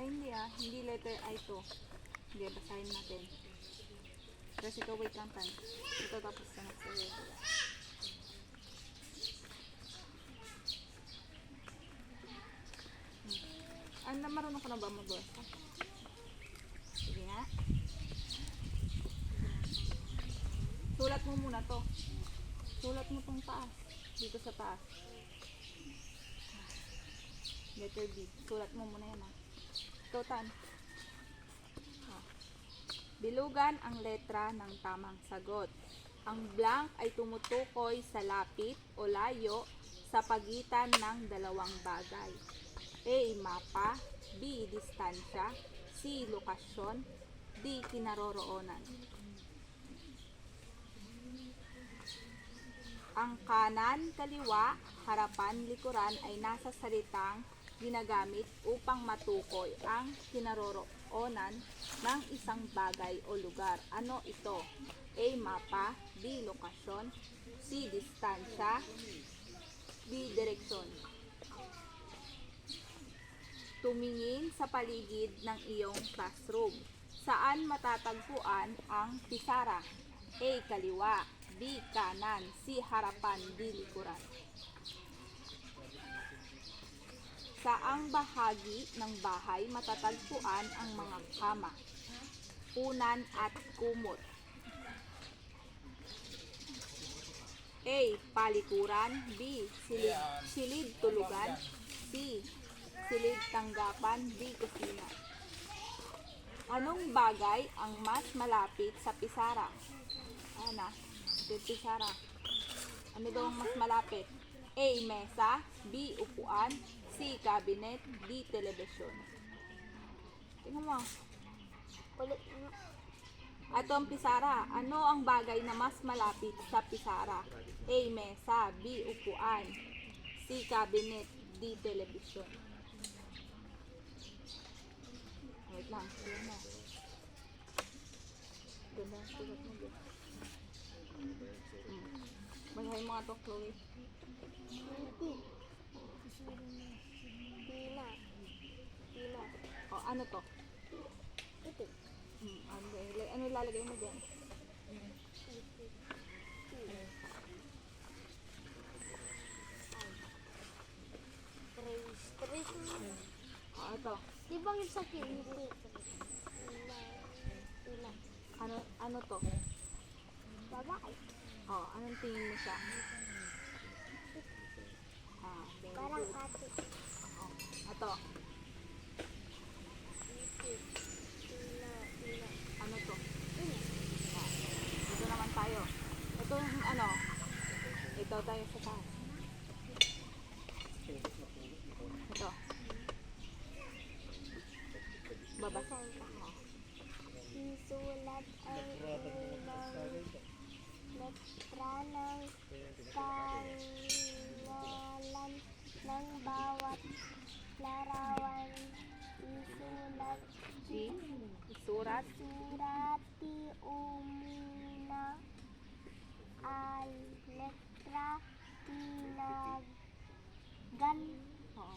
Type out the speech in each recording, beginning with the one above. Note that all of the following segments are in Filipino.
Ay, hindi ah. Hindi letter I to. Hindi, basahin natin. Kasi ito, wait lang tan. Ito tapos na nagsabi. Ano, marunong ka na ba magbasa? Sige nga. Sulat mo muna to. Sulat mo tong taas. Dito sa taas. Letter B. Sulat mo muna yan ah. Ito tan. Bilugan ang letra ng tamang sagot. Ang blank ay tumutukoy sa lapit o layo sa pagitan ng dalawang bagay. A. Mapa. B. Distansya. C. Lokasyon. D. Kinaroroonan. Ang kanan, kaliwa, harapan, likuran ay nasa salitang ginagamit upang matukoy ang kinaroroonan ng isang bagay o lugar. Ano ito? A. Mapa. B. Lokasyon. C. Distansya. D. Direksyon. Tumingin sa paligid ng iyong classroom. Saan matatagpuan ang pisara? A. Kaliwa. B. Kanan. C. Harapan. D. Likuran. Saang bahagi ng bahay matatagpuan ang mga kama, unan at kumot? A. Palikuran. B. Silid tulugan. C. Silid tanggapan. D. Kusina. Anong bagay ang mas malapit sa pisara? Ano? Pisara. Ano daw ang mas malapit? A. Mesa. B. Upuan. C. Cabinet. D. Telebisyon. Tingnan mo. Ato ang pisara. Ano ang bagay na mas malapit sa pisara? A. Mesa. B. Upuan. C. Cabinet. D. Telebisyon. Wait lang. Sige na. Ganda. Sugat mo dyan. Basahin mo nga ito, Chloe. Pila. O, ano to? Ito. Ano ilalagay mo dyan? Tres. O, ito. Di ba yung sa kiliti? Pila. Ano to? Babae. O, anong tingin mo siya? Very Parang good. ate. O, ito. Pila. Ano to? O, dito naman tayo. Ito yung ano? Ito tayo sa taas. Ito. Babasa. O. Isulat ang unang letra ng pangalan ng bawat larawan. Surat. Surati umuna al letra tinagan Oo.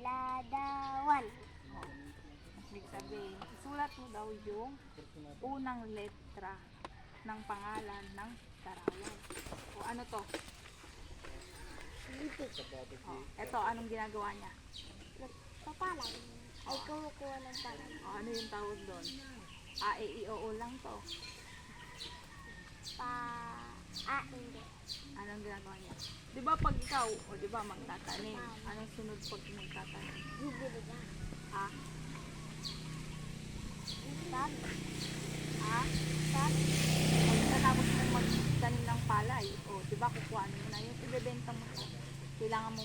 ladawan. Ibig sabihin, isulat mo daw yung unang letra ng pangalan ng larawan. O ano to? O, eto, anong ginagawa niya? Papalan ay kumukuha ng palan. O, ano yung tawag doon? A, E, I, O, U lang to. Hindi. Anong ginagawa niya? Di ba pag ikaw, o di ba magtatanim, anong sunod pag magtatanim? Bibili. Ha? Tag. Ha? Tag. Pagkatapos mo magtanim ng palay, o di ba kukuhanin mo na yung ibebenta mo to. Kailangan mo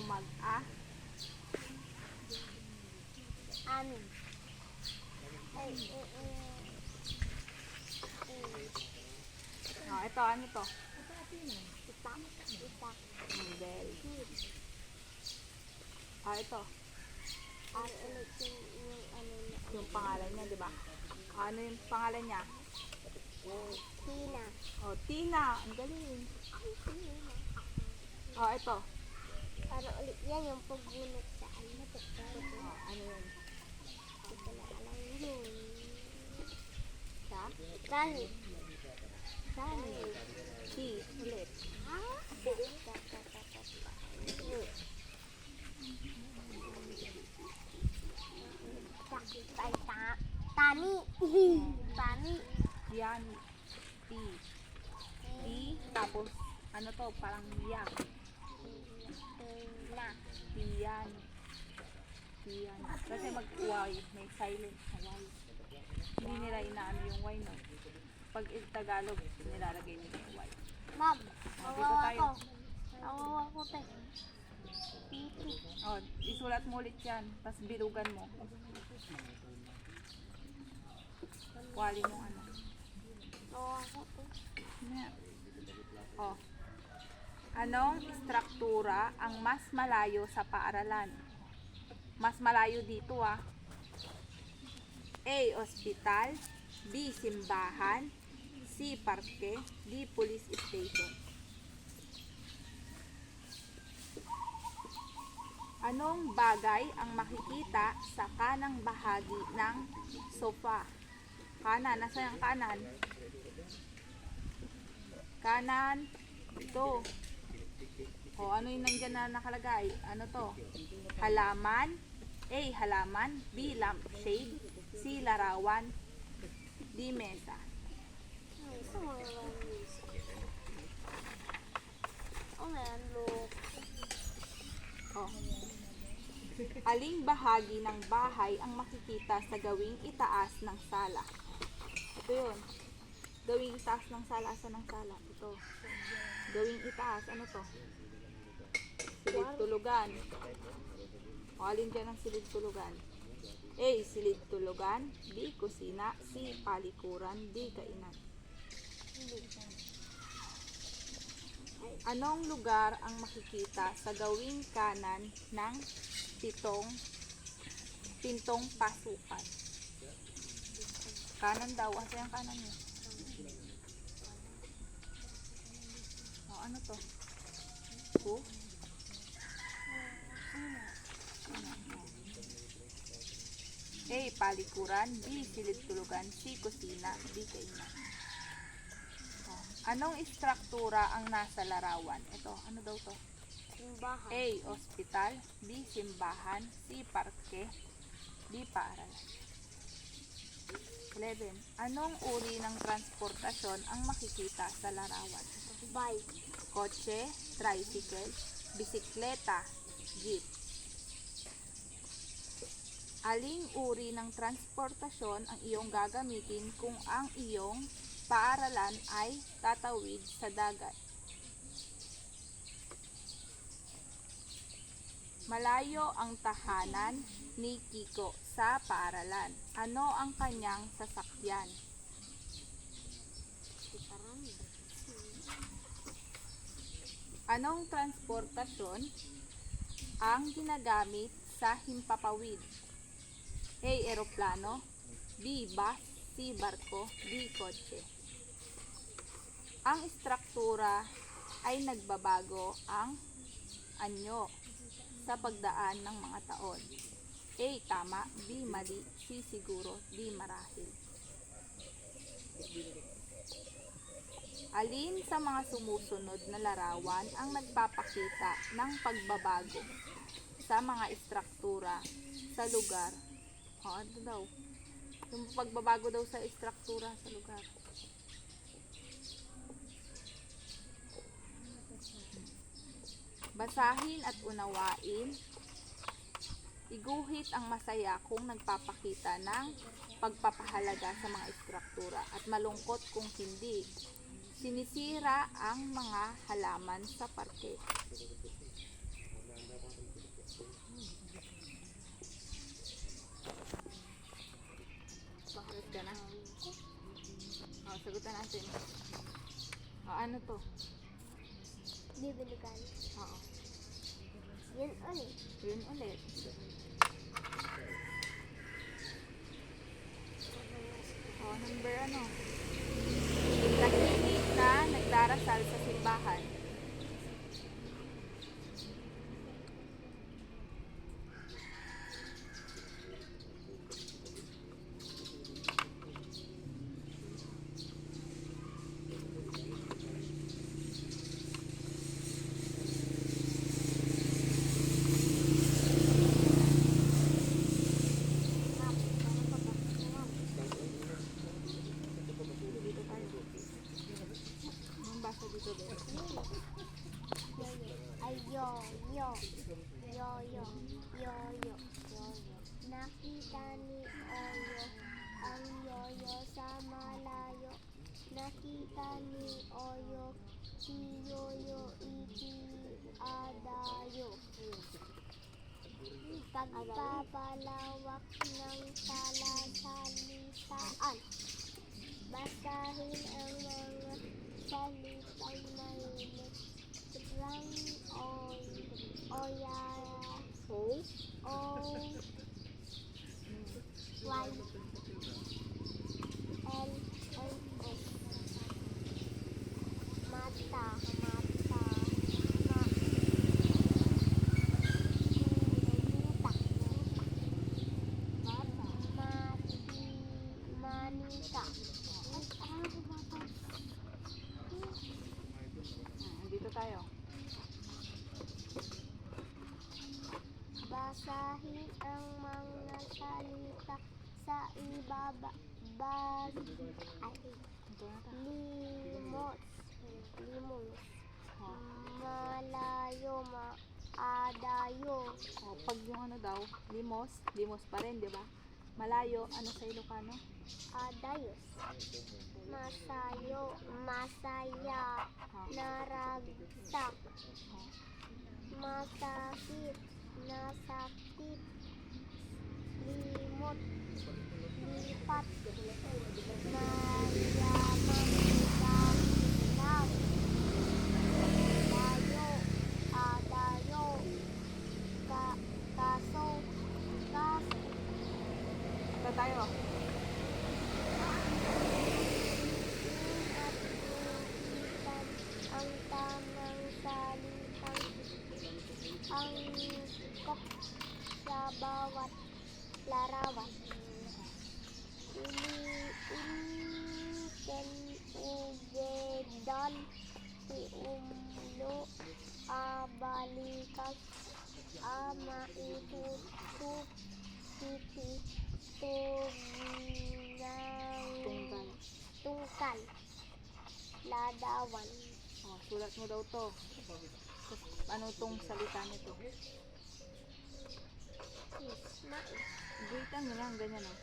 Amin. Ay, ito, ano to? itak. Very good. Ito, At ulit yung ano na. yung pangalan niya, di ba? Ano yung pangalan niya? Tina. O, Tina. Ang galing. Tina. O, ito. Ano ulit yan, yung pagbunot sa ano. Ano yun? Hindi ko na alam yun. Sa? Dahil. Sani. Si. Ulit. Ah? Tani. Tani. Yan. Ti. Ti. Tapos, ano to? Parang yak. Na. Tiyan. Tiyan. Kasi mag-Y. May silent na Y. Hindi nila inaano yung Y, no? Pag Tagalog, nilalagay nila yung Y. Ma'am, Dito kawawa tayo. ko. Kawawa ko, te. Pipi. O, isulat mo ulit yan. Tapos bilugan mo. Wali mo ano. Kawawa ko, te. Yan. O. Anong struktura ang mas malayo sa paaralan? Mas malayo dito ah. A. Ospital. B. Simbahan. C. Parke. D. Police Station. Anong bagay ang makikita sa kanang bahagi ng sofa? Kanan. Nasaan ang kanan? Kanan. Ito. O, ano yung nandyan na nakalagay? Ano to? Halaman. A. Halaman. B. Lampshade. C. Larawan. D. Mesa. Ay, sa mga manis. Oh, man, look. O. Aling bahagi ng bahay ang makikita sa gawing itaas ng sala? Ito yun. Gawing itaas ng sala. Asa ng sala? Ito. Gawing itaas. Ano to? Silid tulugan. O, alin dyan ang silid tulugan? A. Silid tulugan. B. Kusina. C. Palikuran. D. Kainan. Anong lugar ang makikita sa gawing kanan ng pintong pasukan? Kanan daw. Asa yung kanan niya? O, ano to? O? A. Palikuran. B. Silid tulugan. C. Kusina. D. Kainan. O, anong istruktura ang nasa larawan? Ito, ano daw to? Simbahan. A. Ospital. B. Simbahan. C. Parke. D. Paaralan. 11. Anong uri ng transportasyon ang makikita sa larawan? Bike. Kotse, tricycle, bisikleta, jeep. Aling uri ng transportasyon ang iyong gagamitin kung ang iyong paaralan ay tatawid sa dagat? Malayo ang tahanan ni Kiko sa paaralan. Ano ang kanyang sasakyan? Anong transportasyon ang ginagamit sa himpapawid? A. Eroplano. B. Bus. C. Barko. D. Kotse. Ang istruktura ay nagbabago ang anyo sa pagdaan ng mga taon. A. Tama. B. Mali. C. Siguro. D. Marahil. Alin sa mga sumusunod na larawan ang nagpapakita ng pagbabago sa mga istruktura sa lugar? O, ano daw? Yung pagbabago daw sa istruktura sa lugar. Basahin at unawain. Iguhit ang masaya kung nagpapakita ng pagpapahalaga sa mga istruktura at malungkot kung hindi. Sinisira ang mga halaman sa parke. Bakit ka na? O, sagutan natin. O, ano to? Bibili ka. Oo. Yun ulit. Yun ulit. O, number ano? Tahimik na nagdarasal sa simbahan. Nakita ni Oyo ang yoyo sa malayo. Nakita ni Oyo si Yoyo iti adayo. Pagpapalawak ng salasalitaan. Basahin ang mga salitang may letrang oyara. O, O Y L N S. Mata, mata, bata. manita. Dito tayo. Basahin ang mga salita sa ibaba. Ito na tayo. Limos. O, Malayo, maadayo. o, pag yung ano daw, limos pa rin, di ba? Malayo, ano sa Ilocano? Adayos. Masayo, masaya. O, Naragsak. o, Masakit, nasakit. Limot, lipat. Mayaman, dahilaw. Dayo, adayo. Kaso, kaso. ito tayo. At lupitan ang tamang salitang angkop sa bawat larawan. Iliinken ugedan iumlo abalikas ama itutup titi Tunggal. tungkal ladawan. O, sulat mo daw to. Ano tong salita nito? Mais. Guhitan mo lang, ganyan o.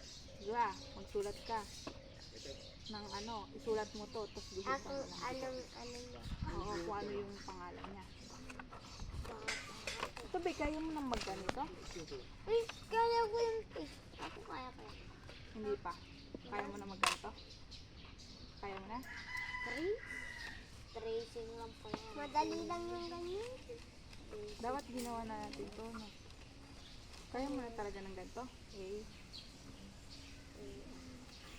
Diba? Magsulat ka. Ng ano, isulat mo to, tapos guhitan Ako, mo lang. ano niya? Oo, kung ano yung pangalan niya. Ito, be, kaya mo nang magganito? Uy, kaya ko yung Ako kaya. Hindi pa. Kaya mo na magganito? Kaya mo na? Tracing lang po yan. Madali lang yung ganyan. Dapat ginawa na natin to, no? Kaya mo na talaga ng ganito? Okay.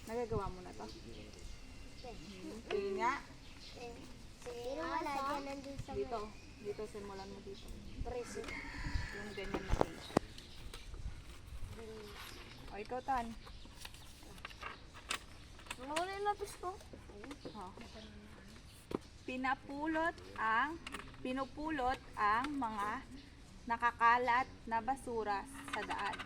Nagagawa mo na to? Sige nga. Pero wala dyan nandun sa Dito. Dito, simulan mo dito. tracing. Yung ganyan na page. O, ikaw, Tan. Ano wala yung lapis ko? O. Pinupulot ang mga nakakalat na basura sa daan.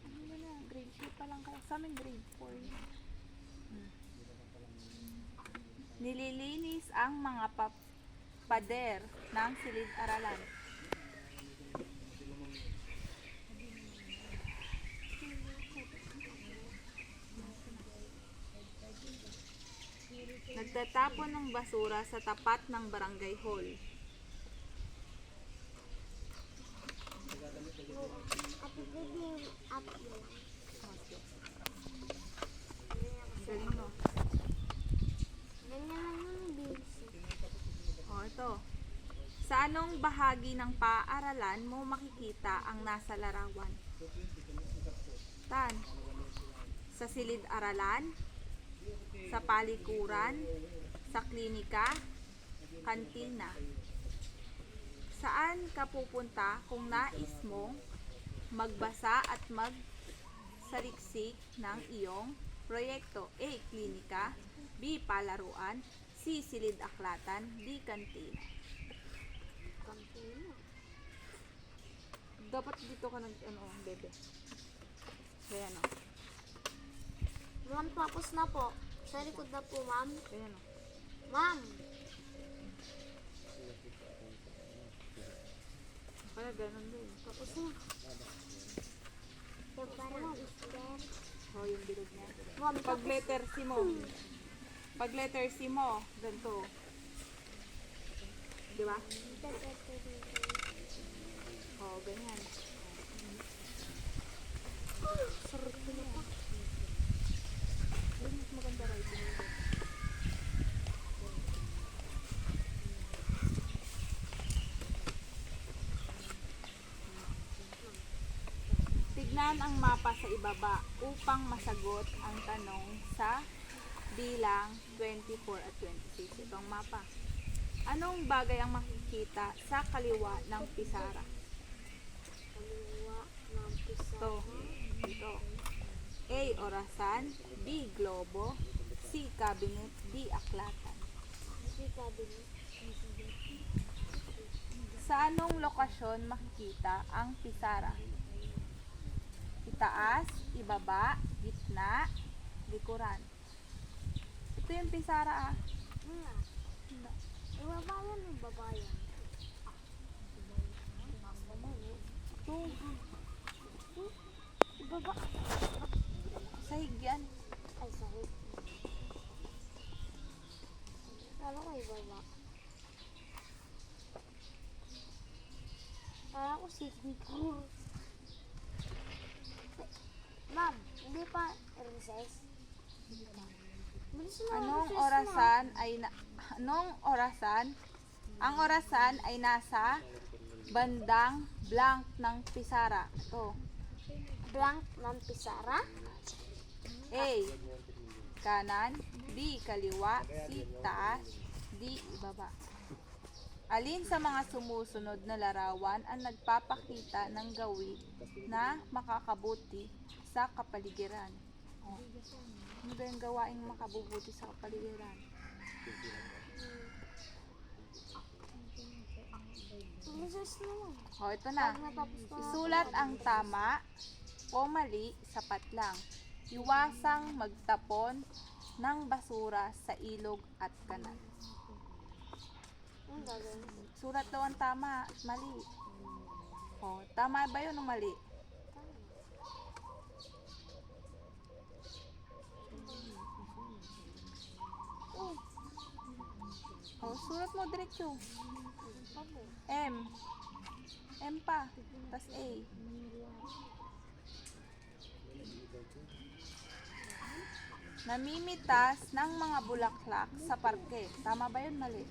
Ano na, grade 2 pa lang kayo. Sa amin grade 4. Nililinis ang mga pader ng silid-aralan. Nagtatapon ng basura sa tapat ng barangay hall. At pwede yung up mo. Galing, no? Ganyan lang yung basic. O, ito. Sa anong bahagi ng paaralan mo makikita ang nasa larawan? Tan. Sa silid-aralan, sa palikuran, sa klinika, kantina. Saan ka pupunta kung nais mong magbasa at magsaliksik ng iyong proyekto? A. Klinika, B. Palaruan, C. Silid-aklatan, D. Kantina. Dapat dito ka bebe. Kaya no. Ma'am, tapos na po. Sa likod na po, ma'am. Kaya no. Ma'am! Tapos na. Yung parang Easter. O, yung bilog niya. Ma'am, Pag letter C mo, pag letter C mo, ganito. Di ba? O, ganyan. Sarap ko na pa. Yun, mas maganda writing. Tignan ang mapa sa ibaba upang masagot ang tanong sa bilang 24 at 26. Ito ang mapa. Anong bagay ang makikita sa kaliwa ng pisara? Kaliwa ng pisa. Ito. Ito. A. Orasan. B. Globo. C. Cabinet. D. Aklatan. Hindi cabinet. Sa anong lokasyon makikita ang pisara? Itaas, ibaba, gitna, likuran. Ito yung pisara ah. Nga. Ibaba yan yung babayan. Ito, Ibaba. sahig yan. Ay, sahig. Kala ko ibaba. Kala ko signature. Ma'am, hindi pa recess? Bilis na, Anong recess orasan ay ang orasan ay nasa bandang blank ng pisara. Ito. na. Blank ng pisara? A. Kanan. B. Kaliwa. C. Taas. D. Ibaba. Alin sa mga sumusunod na larawan ang nagpapakita ng gawin na makakabuti sa kapaligiran? Oh. Ano ba yung gawaing makabubuti sa kapaligiran? Recess naman. O, ito na. Pag natapos na Isulat ang tama o mali, sapat lang. Iwasang magtapon ng basura sa ilog at kanal. ang gagawin. Sulat daw ang tama at mali. O, tama ba yun o mali? Oh, O, sulat mo diretso. ano? M. M pa. Tas A. Namimitas ng mga bulaklak sa parke. Tama ba yun? Mali.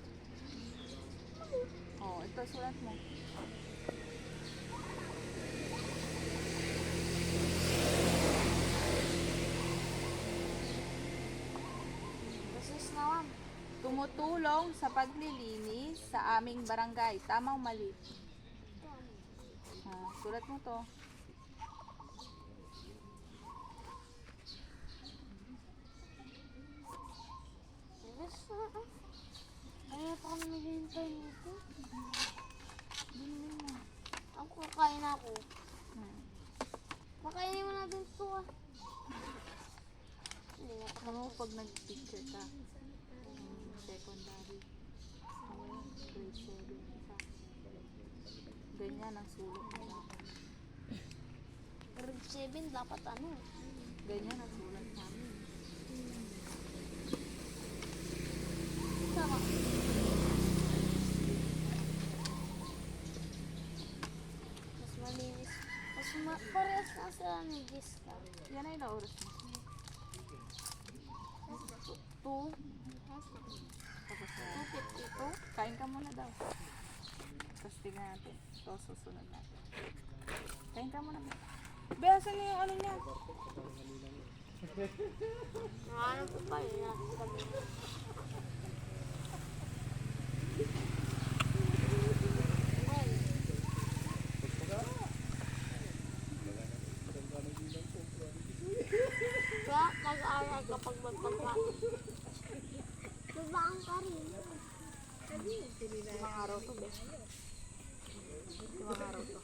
O, ito sulat mo. Recess naman. Tumutulong sa paglilinis sa aming barangay. Tama o mali? O, sulat mo to. Recess na. Ayaw pa kami naghihintay nito. Bilhin mo. Ako kakain ako. Hmm. Makainin mo natin ito ah. Hindi na Alam mo, pag nag-picture ka, secondary, grade 7, isa. Ganyan ang sulat mo natin. grade 7 dapat ano. Ganyan ang sulat namin. Tama. Mas malinis. Parehas na sila ni Giska. Yan ay na oras mo. 2. Tapos na. 2:52. Kain ka muna daw. Tapos tignan natin. Ito susunod natin. Kain ka muna. Behasan niyo yung ano niya. Nakahanap ko pa yun. Kaya nag-aaral kapag magpagkain. Babaan ka rin. Limang araw to, be. Limang araw to.